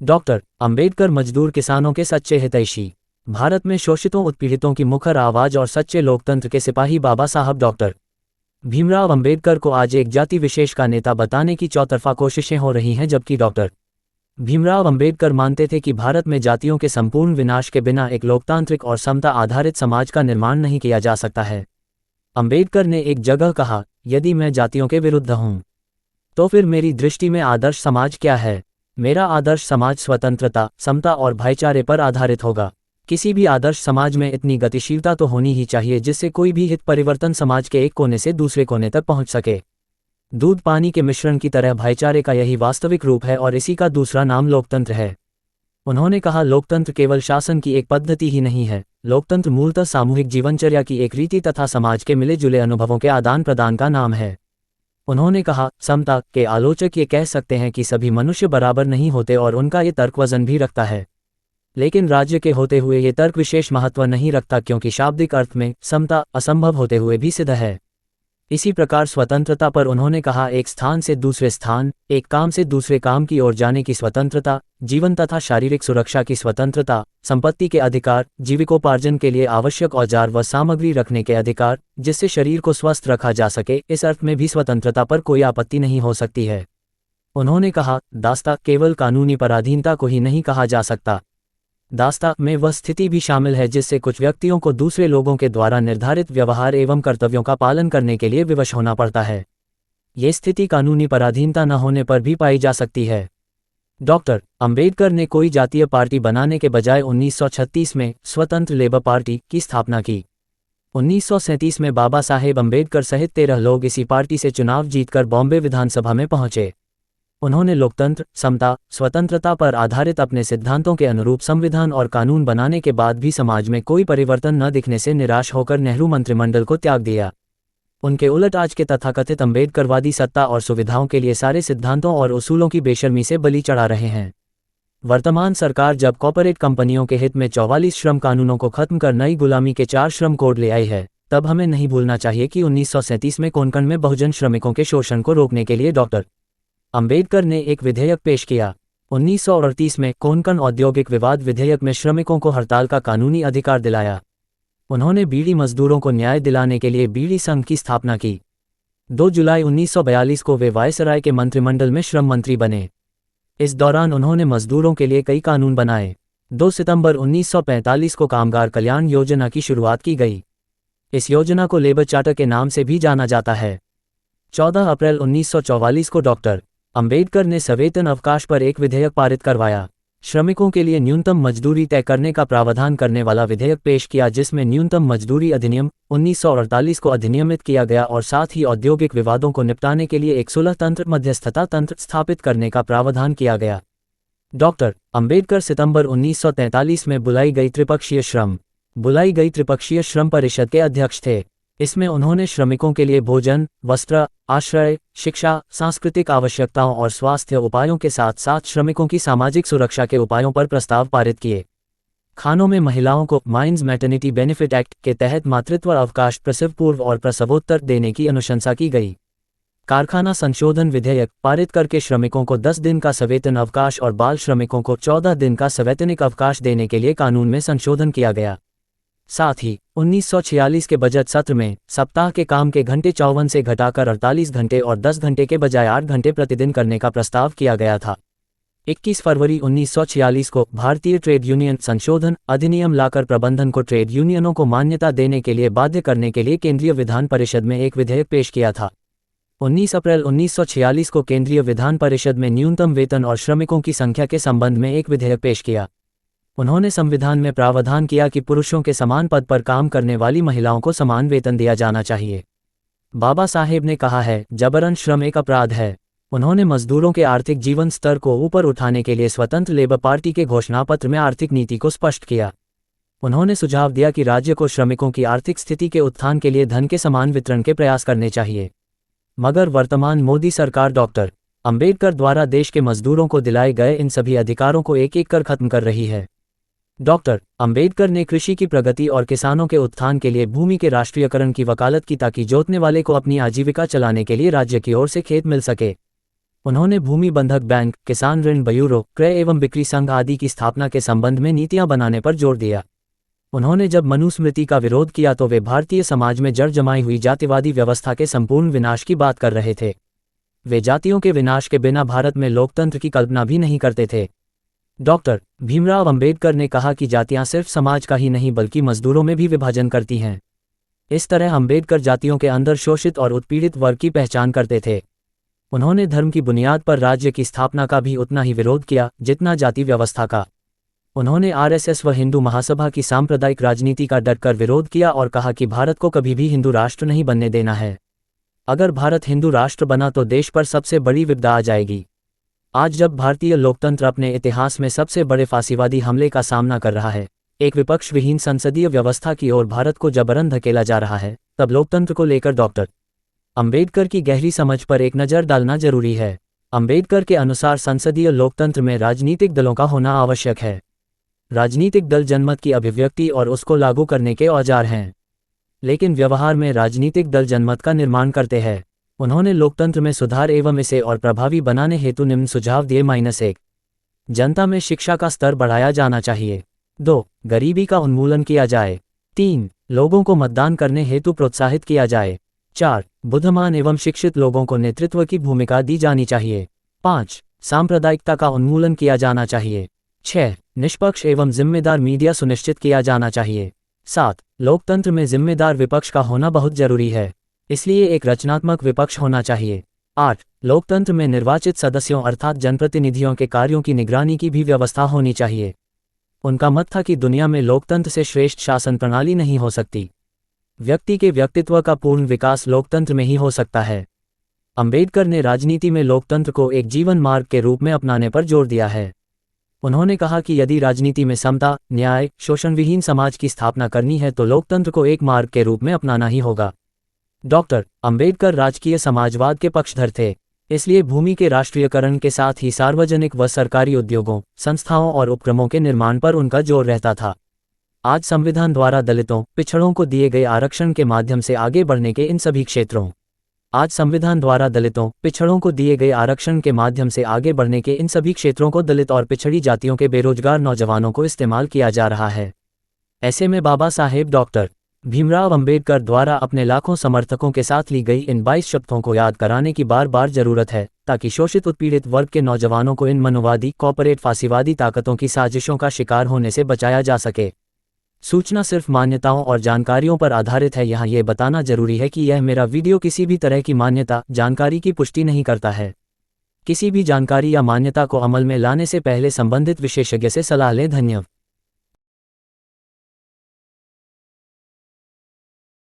Doctor Ambedkar मजदूर किसानों के सच्चे हितैषी, भारत में शोषितों उत्पीड़ितों की मुखर आवाज और सच्चे लोकतंत्र के सिपाही बाबा साहब डॉक्टर भीमराव अंबेडकर को आज एक जाति विशेष का नेता बताने की चौतरफा कोशिशें हो रही हैं, जबकि डॉक्टर भीमराव अंबेडकर मानते थे कि भारत में जातियों के संपूर्ण विनाश के बिना एक लोकतांत्रिक और समता आधारित समाज का निर्माण नहीं किया जा सकता है। अंबेडकर ने एक जगह कहा, यदि मैं जातियों के विरुद्ध हूं तो फिर मेरी दृष्टि में आदर्श समाज क्या है? मेरा आदर्श समाज स्वतंत्रता, समता और भाईचारे पर आधारित होगा। किसी भी आदर्श समाज में इतनी गतिशीलता तो होनी ही चाहिए जिससे कोई भी हित परिवर्तन समाज के एक कोने से दूसरे कोने तक पहुंच सके। दूध पानी के मिश्रण की तरह भाईचारे का यही वास्तविक रूप है और इसी का दूसरा नाम लोकतंत्र है। उन्होंने कहा, लोकतंत्र केवल शासन की एक पद्धति ही नहीं है, लोकतंत्र मूलतः सामूहिक जीवनचर्या की एक रीति तथा समाज के मिले जुले अनुभवों के आदान प्रदान का नाम है। उन्होंने कहा, समता के आलोचक ये कह सकते हैं कि सभी मनुष्य बराबर नहीं होते और उनका ये तर्क वजन भी रखता है, लेकिन राज्य के होते हुए ये तर्क विशेष महत्व नहीं रखता, क्योंकि शाब्दिक अर्थ में समता असंभव होते हुए भी सिद्ध है। इसी प्रकार स्वतंत्रता पर उन्होंने कहा, एक स्थान से दूसरे स्थान, एक काम से दूसरे काम की ओर जाने की स्वतंत्रता, जीवन तथा शारीरिक सुरक्षा की स्वतंत्रता, संपत्ति के अधिकार, जीविकोपार्जन के लिए आवश्यक औजार व सामग्री रखने के अधिकार, जिससे शरीर को स्वस्थ रखा जा सके, इस अर्थ में भी स्वतंत्रता पर कोई आपत्ति नहीं हो सकती है। उन्होंने कहा, दास्ता केवल कानूनी पराधीनता को ही नहीं कहा जा सकता, दास्ता में वह स्थिति भी शामिल है जिससे कुछ व्यक्तियों को दूसरे लोगों के द्वारा निर्धारित व्यवहार एवं कर्तव्यों का पालन करने के लिए विवश होना पड़ता है। ये स्थिति कानूनी पराधीनता न होने पर भी पाई जा सकती है। डॉक्टर अंबेडकर ने कोई जातीय पार्टी बनाने के बजाय 1936 में स्वतंत्र लेबर पार्टी की स्थापना की। 1937 में बाबा साहेब अंबेडकर सहित 13 लोग इसी पार्टी से चुनाव जीतकर बॉम्बे विधानसभा में पहुंचे। उन्होंने लोकतंत्र, समता, स्वतंत्रता पर आधारित अपने सिद्धांतों के अनुरूप संविधान और कानून बनाने के बाद भी समाज में कोई परिवर्तन न दिखने से निराश होकर नेहरू मंत्रिमंडल को त्याग दिया। उनके उलट आज के तथाकथित अंबेडकरवादी सत्ता और सुविधाओं के लिए सारे सिद्धांतों और उसूलों की बेशर्मी से बलि चढ़ा रहे हैं। वर्तमान सरकार जब कॉर्पोरेट कंपनियों के हित में 44 श्रम कानूनों को खत्म कर नई गुलामी के 4 श्रम कोड ले आई है, तब हमें नहीं भूलना चाहिए कि 1937 में कोंकण में बहुजन श्रमिकों के शोषण को रोकने के लिए डॉक्टर अंबेडकर ने एक विधेयक पेश किया। 1938 में कोंकण औद्योगिक विवाद विधेयक में श्रमिकों को हड़ताल का कानूनी अधिकार दिलाया। उन्होंने बीड़ी मजदूरों को न्याय दिलाने के लिए बीड़ी संघ की स्थापना की। 2 जुलाई 1942 को वे वायसराय के मंत्रिमंडल में श्रम मंत्री बने। इस दौरान उन्होंने मजदूरों के लिए कई कानून बनाए। 2 सितंबर 1945 को कामगार कल्याण योजना की शुरुआत की गई। इस योजना को लेबर चार्टर के नाम से भी जाना जाता है। 14 अप्रैल 1944 को डॉक्टर अंबेडकर ने सवेतन अवकाश पर एक विधेयक पारित करवाया। श्रमिकों के लिए न्यूनतम मजदूरी तय करने का प्रावधान करने वाला विधेयक पेश किया, जिसमें न्यूनतम मजदूरी अधिनियम 1948 को अधिनियमित किया गया और साथ ही औद्योगिक विवादों को निपटाने के लिए एक सुलह तंत्र, मध्यस्थता तंत्र स्थापित करने का प्रावधान किया गया। डॉक्टर अंबेडकर सितंबर 1943 में बुलाई गई त्रिपक्षीय श्रम परिषद के अध्यक्ष थे। इसमें उन्होंने श्रमिकों के लिए भोजन, वस्त्र, आश्रय, शिक्षा, सांस्कृतिक आवश्यकताओं और स्वास्थ्य उपायों के साथ साथ श्रमिकों की सामाजिक सुरक्षा के उपायों पर प्रस्ताव पारित किए। खानों में महिलाओं को माइंस मैटरनिटी बेनिफिट एक्ट के तहत मातृत्व अवकाश, प्रसव पूर्व और प्रसवोत्तर देने की अनुशंसा की गई। कारखाना संशोधन विधेयक पारित करके श्रमिकों को 10 दिन का सवेतन अवकाश और बाल श्रमिकों को 14 दिन का सवैतनिक अवकाश देने के लिए कानून में संशोधन किया गया। साथ ही 1946 के बजट सत्र में सप्ताह के काम के घंटे 54 से घटाकर 48 घंटे और 10 घंटे के बजाय 8 घंटे प्रतिदिन करने का प्रस्ताव किया गया था। 21 फरवरी 1946 को भारतीय ट्रेड यूनियन संशोधन अधिनियम लाकर प्रबंधन को ट्रेड यूनियनों को मान्यता देने के लिए बाध्य करने के लिए केंद्रीय विधान परिषद में एक विधेयक पेश किया था। 19 अप्रैल 1946 को केंद्रीय विधान परिषद में न्यूनतम वेतन और श्रमिकों की संख्या के संबंध में एक विधेयक पेश किया। उन्होंने संविधान में प्रावधान किया कि पुरुषों के समान पद पर काम करने वाली महिलाओं को समान वेतन दिया जाना चाहिए। बाबा साहेब ने कहा है, जबरन श्रम एक अपराध है। उन्होंने मजदूरों के आर्थिक जीवन स्तर को ऊपर उठाने के लिए स्वतंत्र लेबर पार्टी के घोषणापत्र में आर्थिक नीति को स्पष्ट किया। उन्होंने सुझाव दिया कि राज्य को श्रमिकों की आर्थिक स्थिति के उत्थान के लिए धन के समान वितरण के प्रयास करने चाहिए। मगर वर्तमान मोदी सरकार डॉक्टर अंबेडकर द्वारा देश के मजदूरों को दिलाए गए इन सभी अधिकारों को एक एक कर खत्म कर रही है। डॉक्टर अंबेडकर ने कृषि की प्रगति और किसानों के उत्थान के लिए भूमि के राष्ट्रीयकरण की वकालत की ताकि जोतने वाले को अपनी आजीविका चलाने के लिए राज्य की ओर से खेत मिल सके। उन्होंने भूमि बंधक बैंक, किसान ऋण ब्यूरो, क्रय एवं बिक्री संघ आदि की स्थापना के संबंध में नीतियां बनाने पर जोर दिया। उन्होंने जब मनुस्मृति का विरोध किया तो वे भारतीय समाज में जड़ जमाई हुई जातिवादी व्यवस्था के संपूर्ण विनाश की बात कर रहे थे। वे जातियों के विनाश के बिना भारत में लोकतंत्र की कल्पना भी नहीं करते थे। डॉक्टर भीमराव अंबेडकर ने कहा कि जातियां सिर्फ समाज का ही नहीं बल्कि मजदूरों में भी विभाजन करती हैं। इस तरह अंबेडकर जातियों के अंदर शोषित और उत्पीड़ित वर्ग की पहचान करते थे। उन्होंने धर्म की बुनियाद पर राज्य की स्थापना का भी उतना ही विरोध किया जितना जाति व्यवस्था का। उन्होंने आरएसएस व हिंदू महासभा की सांप्रदायिक राजनीति का डटकर विरोध किया और कहा कि भारत को कभी भी हिंदू राष्ट्र नहीं बनने देना है। अगर भारत हिंदू राष्ट्र बना तो देश पर सबसे बड़ी विपदा आ जाएगी। आज जब भारतीय लोकतंत्र अपने इतिहास में सबसे बड़े फांसीवादी हमले का सामना कर रहा है, एक विपक्ष विहीन संसदीय व्यवस्था की ओर भारत को जबरन धकेला जा रहा है, तब लोकतंत्र को लेकर डॉक्टर अंबेडकर की गहरी समझ पर एक नज़र डालना जरूरी है। अंबेडकर के अनुसार संसदीय लोकतंत्र में राजनीतिक दलों का होना आवश्यक है। राजनीतिक दल जनमत की अभिव्यक्ति और उसको लागू करने के औजार हैं, लेकिन व्यवहार में राजनीतिक दल जनमत का निर्माण करते हैं। उन्होंने लोकतंत्र में सुधार एवं इसे और प्रभावी बनाने हेतु निम्न सुझाव दिए। 1. जनता में शिक्षा का स्तर बढ़ाया जाना चाहिए। 2. गरीबी का उन्मूलन किया जाए। 3. लोगों को मतदान करने हेतु प्रोत्साहित किया जाए। 4. बुद्धिमान एवं शिक्षित लोगों को नेतृत्व की भूमिका दी जानी चाहिए। 5. सांप्रदायिकता का उन्मूलन किया जाना चाहिए। 6. निष्पक्ष एवं जिम्मेदार मीडिया सुनिश्चित किया जाना चाहिए। 7. लोकतंत्र में जिम्मेदार विपक्ष का होना बहुत जरूरी है, इसलिए एक रचनात्मक विपक्ष होना चाहिए। 8. लोकतंत्र में निर्वाचित सदस्यों अर्थात जनप्रतिनिधियों के कार्यों की निगरानी की भी व्यवस्था होनी चाहिए। उनका मत था कि दुनिया में लोकतंत्र से श्रेष्ठ शासन प्रणाली नहीं हो सकती। व्यक्ति के व्यक्तित्व का पूर्ण विकास लोकतंत्र में ही हो सकता है। अंबेडकर ने राजनीति में लोकतंत्र को एक जीवन मार्ग के रूप में अपनाने पर जोर दिया है। उन्होंने कहा कि यदि राजनीति में समता, न्याय, शोषण विहीन समाज की स्थापना करनी है तो लोकतंत्र को एक मार्ग के रूप में अपनाना ही होगा। डॉक्टर अंबेडकर राजकीय समाजवाद के पक्षधर थे, इसलिए भूमि के राष्ट्रीयकरण के साथ ही सार्वजनिक व सरकारी उद्योगों, संस्थाओं और उपक्रमों के निर्माण पर उनका जोर रहता था। आज संविधान द्वारा दलितों, पिछड़ों को दिए गए आरक्षण के माध्यम से आगे बढ़ने के इन सभी क्षेत्रों को दलित और पिछड़ी जातियों के बेरोजगार नौजवानों को इस्तेमाल किया जा रहा है। ऐसे में बाबा साहेब डॉक्टर भीमराव अंबेडकर द्वारा अपने लाखों समर्थकों के साथ ली गई इन 22 शपथों को याद कराने की बार बार जरूरत है, ताकि शोषित उत्पीड़ित वर्ग के नौजवानों को इन मनोवादी, कॉर्पोरेट फांसीवादी ताकतों की साजिशों का शिकार होने से बचाया जा सके। सूचना सिर्फ मान्यताओं और जानकारियों पर आधारित है। यहाँ ये बताना जरूरी है कि यह मेरा वीडियो किसी भी तरह की मान्यता, जानकारी की पुष्टि नहीं करता है। किसी भी जानकारी या मान्यता को अमल में लाने से पहले संबंधित विशेषज्ञ से सलाह लें। धन्यवाद।